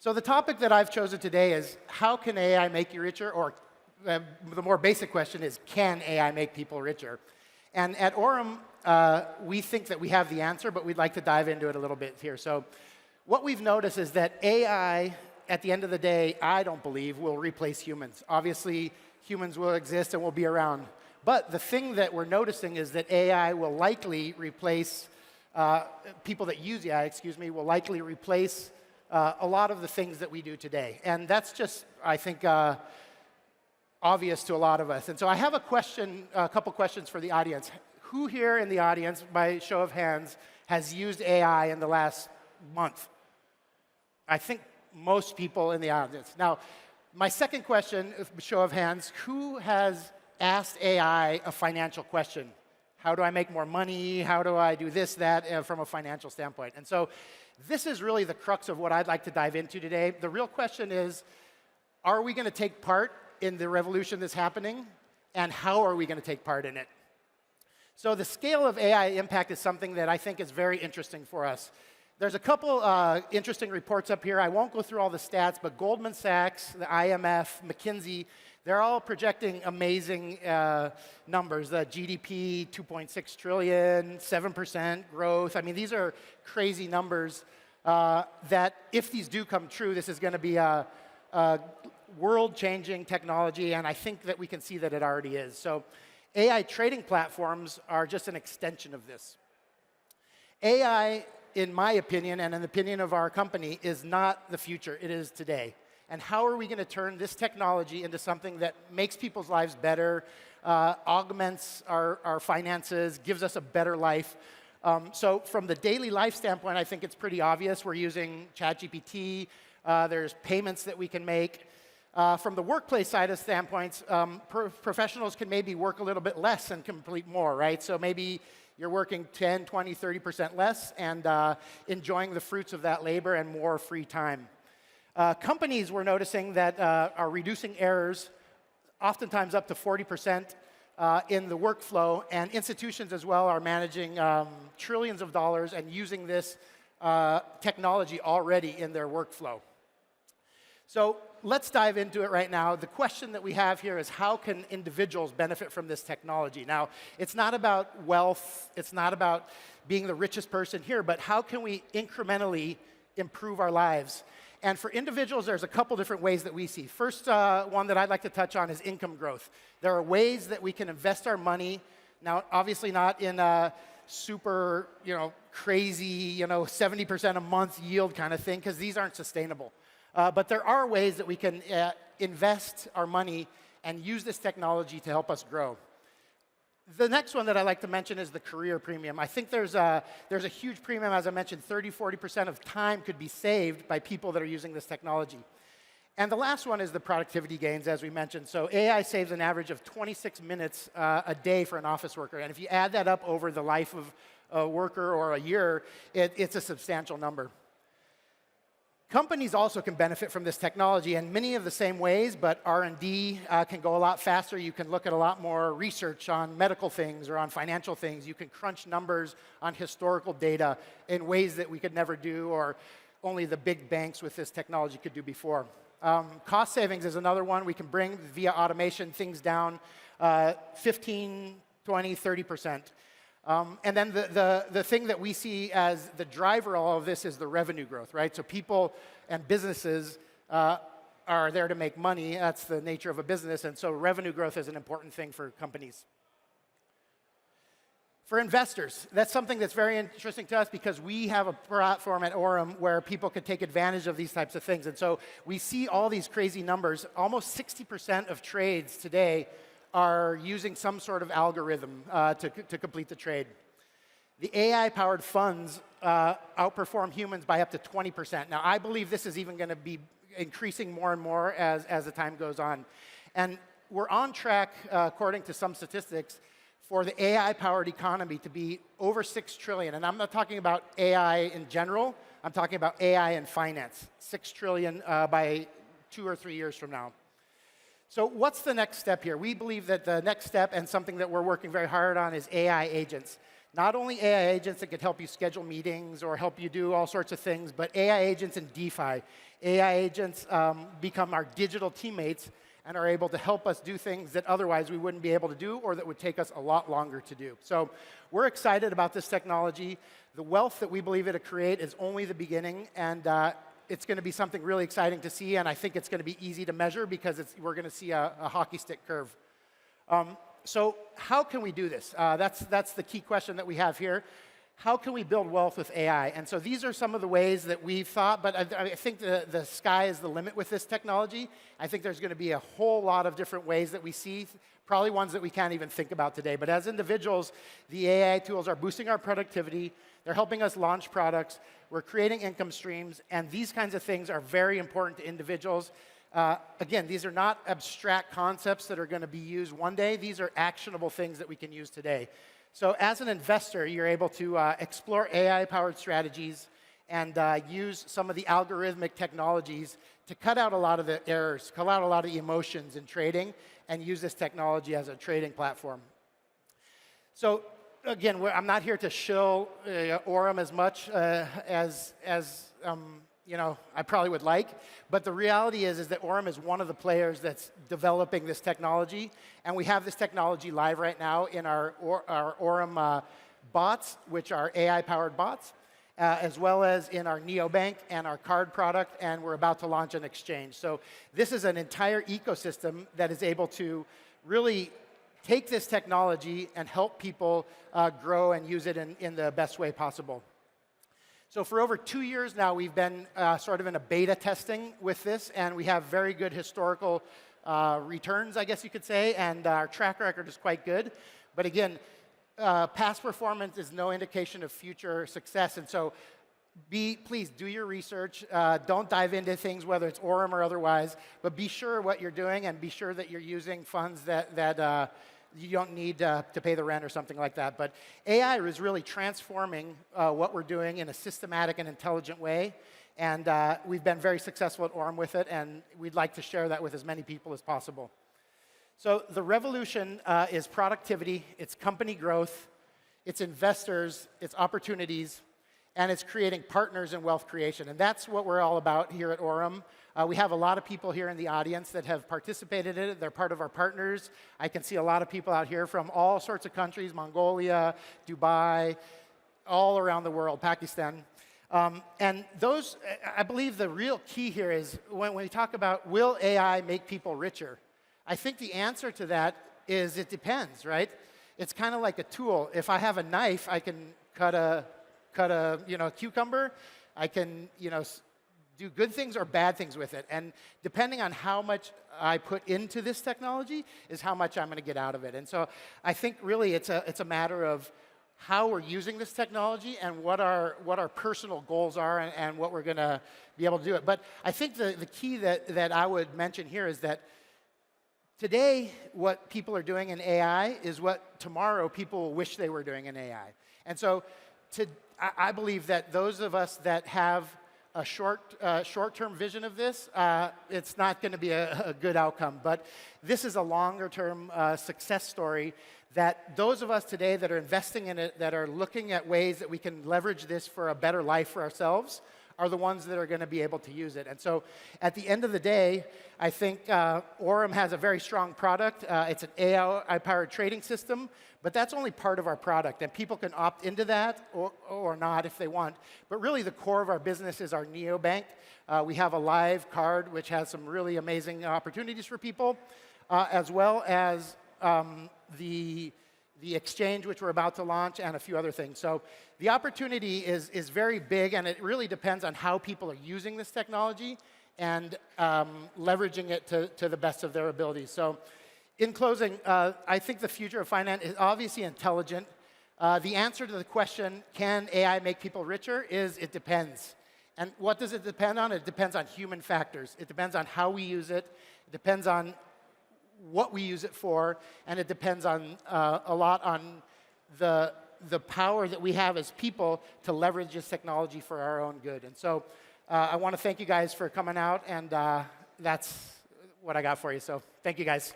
So the topic that I've chosen today is how can AI make you richer? Or the more basic question is, can AI make people richer? And at Aurum, we think that we have the answer, but we'd like to dive into it a little bit here. So what we've noticed is that AI, at the end of the day, I don't believe will replace humans. Obviously, humans will exist and will be around. But the thing that we're noticing is that AI will likely replace, people that use AI, will likely replace a lot of the things that we do today. And that's just, I think, obvious to a lot of us. And so I have a couple questions for the audience. Who here in the audience, by show of hands, has used AI in the last month? I think most people in the audience. Now, my second question, show of hands, who has asked AI a financial question? How do I make more money? How do I do this, that, from a financial standpoint? And so this is really the crux of what I'd like to dive into today. The real question is, are we going to take part in the revolution that's happening? And how are we going to take part in it? So the scale of AI impact is something that I think is very interesting for us. There's a couple interesting reports up here. I won't go through all the stats, but Goldman Sachs, the IMF, McKinsey, they're all projecting amazing numbers. The GDP, 2.6 trillion, 7% growth. I mean, these are crazy numbers that, if these do come true, this is going to be a world-changing technology, and I think that we can see that it already is. So AI trading platforms are just an extension of this. AI, in my opinion, and in the opinion of our company, is not the future. It is today. And how are we going to turn this technology into something that makes people's lives better, augments our finances, gives us a better life? So from the daily life standpoint, I think it's pretty obvious. We're using ChatGPT. There's payments that we can make. From the workplace side of standpoints, professionals can maybe work a little bit less and complete more, right? So maybe you're working 10, 20, 30% less and enjoying the fruits of that labor and more free time. Companies, we're noticing that are reducing errors, oftentimes up to 40% in the workflow, and institutions as well are managing trillions of dollars and using this technology already in their workflow. So let's dive into it right now. The question that we have here is, how can individuals benefit from this technology? Now, it's not about wealth, it's not about being the richest person here, but how can we incrementally improve our lives? And for individuals, there's a couple different ways that we see. First one that I'd like to touch on is income growth. There are ways that we can invest our money. Now, obviously not in a super, crazy, 70% a month yield kind of thing, because these aren't sustainable. But there are ways that we can invest our money and use this technology to help us grow. The next one that I'd like to mention is the career premium. I think there's a huge premium. As I mentioned, 30–40% of time could be saved by people that are using this technology. And the last one is the productivity gains, as we mentioned. So AI saves an average of 26 minutes a day for an office worker. And if you add that up over the life of a worker or a year, it's a substantial number. Companies also can benefit from this technology in many of the same ways, but R&D can go a lot faster. You can look at a lot more research on medical things or on financial things. You can crunch numbers on historical data in ways that we could never do, or only the big banks with this technology could do before. Cost savings is another one. We can bring, via automation, things down 15, 20, 30%. And then the thing that we see as the driver of all of this is the revenue growth, right? So people and businesses are there to make money. That's the nature of a business. And so revenue growth is an important thing for companies. For investors, that's something that's very interesting to us because we have a platform at Aurum where people could take advantage of these types of things. And so we see all these crazy numbers. Almost 60% of trades today are using some sort of algorithm to complete the trade. The AI-powered funds outperform humans by up to 20%. Now, I believe this is even going to be increasing more and more as the time goes on. And we're on track, according to some statistics, for the AI-powered economy to be over 6 trillion. And I'm not talking about AI in general. I'm talking about AI in finance. 6 trillion by 2 or 3 years from now. So what's the next step here? We believe that the next step, and something that we're working very hard on, is AI agents. Not only AI agents that could help you schedule meetings or help you do all sorts of things, but AI agents in DeFi. AI agents become our digital teammates and are able to help us do things that otherwise we wouldn't be able to do or that would take us a lot longer to do. So we're excited about this technology. The wealth that we believe it'll create is only the beginning, and it's going to be something really exciting to see, and I think it's going to be easy to measure because we're going to see a hockey stick curve. So how can we do this? That's the key question that we have here. How can we build wealth with AI? And so these are some of the ways that we've thought, but I think the sky is the limit with this technology. I think there's going to be a whole lot of different ways that we see, probably ones that we can't even think about today. But as individuals, the AI tools are boosting our productivity. They're helping us launch products. We're creating income streams. And these kinds of things are very important to individuals. Again, these are not abstract concepts that are going to be used one day. These are actionable things that we can use today. So as an investor, you're able to explore AI-powered strategies and use some of the algorithmic technologies to cut out a lot of the errors, cut out a lot of the emotions in trading, and use this technology as a trading platform. So again, I'm not here to shill Aurum as much as I probably would like, but the reality is that Aurum is one of the players that's developing this technology, and we have this technology live right now in our Aurum bots, which are AI-powered bots, as well as in our neobank and our card product, and we're about to launch an exchange. So this is an entire ecosystem that is able to really take this technology and help people grow and use it in the best way possible. So for over 2 years now, we've been sort of in a beta testing with this, and we have very good historical returns, I guess you could say, and our track record is quite good. But again, past performance is no indication of future success, and so please do your research. Don't dive into things, whether it's Aurum or otherwise, but be sure what you're doing and be sure that you're using funds that you don't need to pay the rent or something like that. But AI is really transforming what we're doing in a systematic and intelligent way. And we've been very successful at Aurum with it, and we'd like to share that with as many people as possible. So the revolution is productivity, it's company growth, it's investors, it's opportunities, and it's creating partners in wealth creation. And that's what we're all about here at Aurum. We have a lot of people here in the audience that have participated in it. They're part of our partners. I can see a lot of people out here from all sorts of countries, Mongolia, Dubai, all around the world, Pakistan. And those, I believe the real key here is when we talk about will AI make people richer, I think the answer to that is it depends, right? It's kind of like a tool. If I have a knife, I can cut a cucumber. I can do good things or bad things with it. And depending on how much I put into this technology is how much I'm going to get out of it. And so I think really it's a matter of how we're using this technology and what our personal goals are and what we're going to be able to do it. But I think the key that I would mention here is that today what people are doing in AI is what tomorrow people will wish they were doing in AI. And so I believe that those of us that have a short-term vision of this, it's not going to be a good outcome. But this is a longer-term success story that those of us today that are investing in it, that are looking at ways that we can leverage this for a better life for ourselves, are the ones that are going to be able to use it. And so at the end of the day, I think Aurum has a very strong product. It's an AI-powered trading system, but that's only part of our product. And people can opt into that or not if they want. But really the core of our business is our neobank. We have a live card, which has some really amazing opportunities for people, as well as the exchange, which we're about to launch, and a few other things. So the opportunity is very big, and it really depends on how people are using this technology and leveraging it to the best of their abilities. So in closing, I think the future of finance is obviously intelligent. The answer to the question, can AI make people richer, is it depends. And what does it depend on? It depends on human factors. It depends on how we use it. It depends on what we use it for, and it depends on a lot on the power that we have as people to leverage this technology for our own good. And so I want to thank you guys for coming out, and that's what I got for you. So thank you guys.